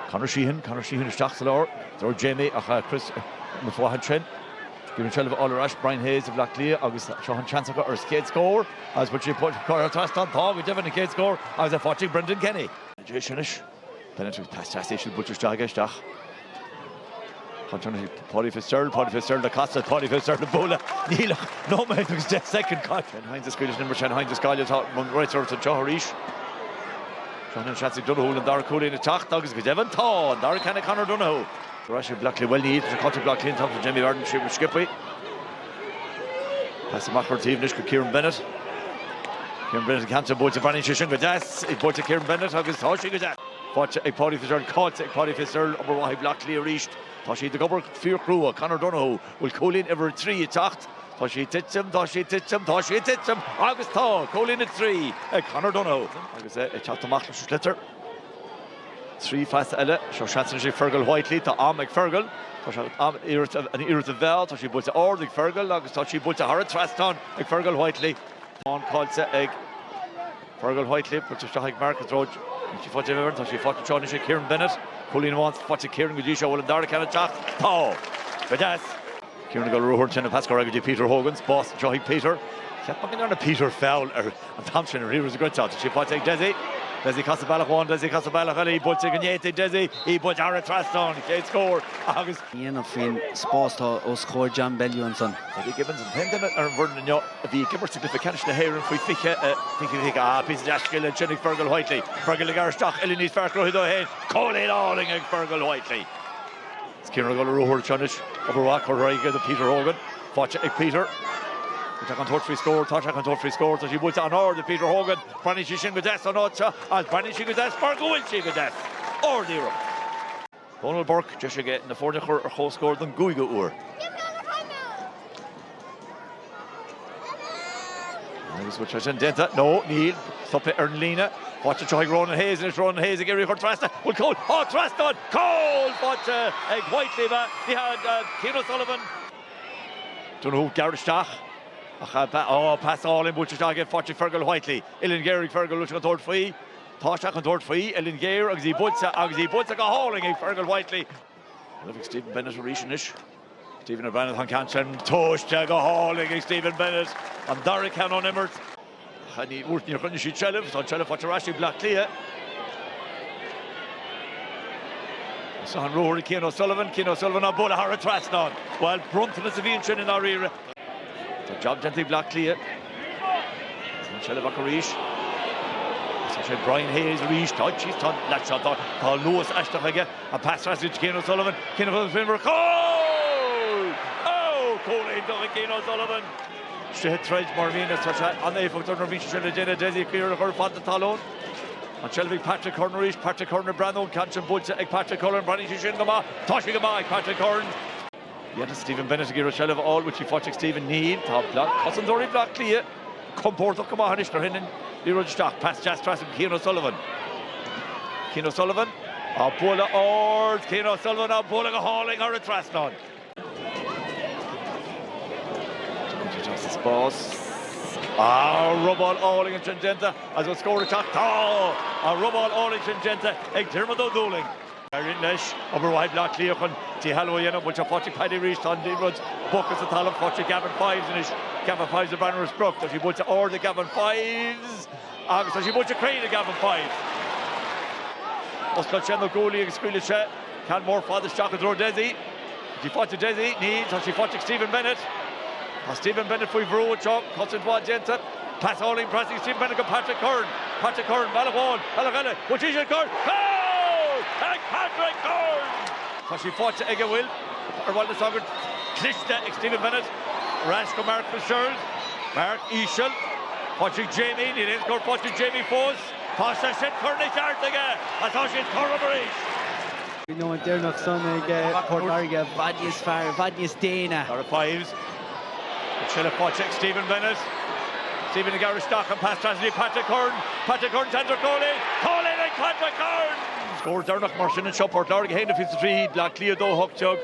Conor Sheehan is Jack Salor, or Jamie, Chris McFahan Trent. Given Trelva all rush, Brian Hayes of Blacklear, August Sean Chancellor or skate score, as what you put Cora Traston, Paul, we Devon, a skate score, as a 40 Brendan Kenny. Jishinish, penetrate past Station, Butcher's Jagash, Continuity, Paddy Fitzgerald, the Costa, Paddy Fitzgerald, the Bola, Neil, no man, it was just second cut. And Heinz Scottish number 10, Heinz Scottish, right sort of Joharish. Sean and Chancellor Donoghue and Dara Cooley in the Tach, Dogs, Devon, Taw, Dara Canna Conor Donoghue. Russia Blackley well needed to cut to Blackley in top of Jimmy Varden, Skipway. Pass the Macro Evenish to Kieran Bennett. Kieran Bennett can't to both the Branny Shishin with that. It both to Kieran Bennett, August Toshi with that. But a Paddy Fitzgerald caught, a Paddy Fitzgerald, over why Blackley reached. Toshi the cover, Fear Crew, Conor Donoghue will call in every 3 attacked. Toshi tits him, August Taw, call in at 3. Conor Donoghue. August a chat to Macro Schlitter. 3 fast elle, so Shanson Fergal Whiteley to McFergal. An irritative Val, so she puts Ordig Fergal, August she puts a Harrod Traston, McFergal Whiteley. On calls egg. Fergal Whiteley puts a Shahig Market Road. She fought Everton, so she fought to Johnny Kieran Bennett. Colleen wants fought to Kieran Gudisha, well, and Dara can attack. Pow! But that's Kieran got Ruhurt and a Pascal Reggie Peter Hogan's boss, Johnny Peter. Kept fucking on a Peter foul, and Thompson, he was a good shot. She fought to Desi. Desi Casabella won, Desi Casabella, he puts Ignete, Desi, he puts Aaron Traston, he score. August. Ian of Spórt or score John Bellew and son. Eddie Gibbons and Pendant are Vernon, if he gives significant the hair and if we think piece of Ashkill and Chinnick Fergal Whiteley. Fergal Garstock, Eleni's Farcro, Hido Head, Colin Alling and Fergal Whiteley. It's Kieran Gulleru Chunish, over Rock or the Peter Hogan, Fotch Peter. Touch on free score, so she puts on order Peter Hogan, Branny Shishin with that, and Branny Shishin with that, Fargo will she with that, or zero. Donald Burke, just again, in the 40th or close score than Guiga Ur. Which I didn't no, Neil, stop it, Erlina, watch it, try Ronan Hayes, and it's Ronan Hayes again, Richard Trasta, will call, Traston, Cole, but Whiteley, he had Kieran O'Sullivan. Don't know who, Gareth Stach. Pass all in Butcher's Dog, Forty Fergal Whiteley, Ellen Gehrig Fergal, Lucian Thord Free, Toshak and Thord Free, Ellen Gehrig, Agzi go hauling Fergal Whiteley. I love Stephen Bennett, Rishinish. Stephen O'Brien, Hankanchan, Toshak go hauling Stephen Bennett, and Derek Hannon Emmert. And he worked near Kunnishi Chelif, on Chelif, Watcharashi, Blacklear. So on Rory, Keane O'Sullivan, on Bola Harrod Traston, while Brunton is a Vincent in our era. So job gently Blacklear. Chelivakarish. So Brian Hayes reached. She's done that shot. Paul Lewis Ashton a pass passage Keane O'Sullivan. Keane O'Sullivan. Oh! Colleen Duffy Keane O'Sullivan. Straight threads Marvina such on the foot under Misha Jenna Desi clear her font the talon. And Shelby Patrick Cornerish, Patrick Corner Brandon, Kanchan Bulta, Patrick Cullen, Branny Shishin Gama, Toshi Gama, Patrick Corn. Yet Stephen Bennett to give a all which he fought Stephen Neal, top block, Cousin Dory Block clear, come Port of Kama Hanish Norhin, Leroy Stock, past Jas Trass and Keane O'Sullivan. Keane O'Sullivan, Apollo Ord, Keane O'Sullivan, Apollo hauling her at Traston. Justice Boss. Rubal Alling and Changenta as a score attack. Rubal Alling Changenta, Dermot O'Dooling. Lesh over wide block Leochan, T. Halloway, which a 40 Paddy reached on the roads. Buckets of Talon, 40 Gavin Fives, and Gavin Fives, the banner is broke. So she puts or the Gavin Fives. So she puts a crane the Gavin Fives. Oscar Chendo Goalie, Squillish, Canmore, Father Shock, and throw Desi. She fought to Desi, needs, so she fought to Stephen Bennett. Stephen Bennett for Vrew, Chalk, cuts into Genta. Pass all in, pressing Stephen Bennett and Patrick Kern. Patrick Kern, Malawon, Alagana, which is your Kern. Oh! And Patrick Kern! So she fought to Ega Will, or one of the soccer, Klista, Stephen Bennett, Rashko Mark Fitzgerald, Mark Ishel, watching Jamie, he didn't score, watching Jamie Foss, Pasha said Kearney Cartiga, I thought she'd Corroborate. We know what they're not son, Port Larga, Vadnius Far, Vadnius Dana. Or Fives. Chilla Pochek, Stephen Bennett, Stephen Gareth Stock and pass tragedy, Patrick Kern, Tender Colin and Patrick Kern. Scored Dernock Martin and Shop Port Larga, Hayden 53, Black Cleo, Huck Chug.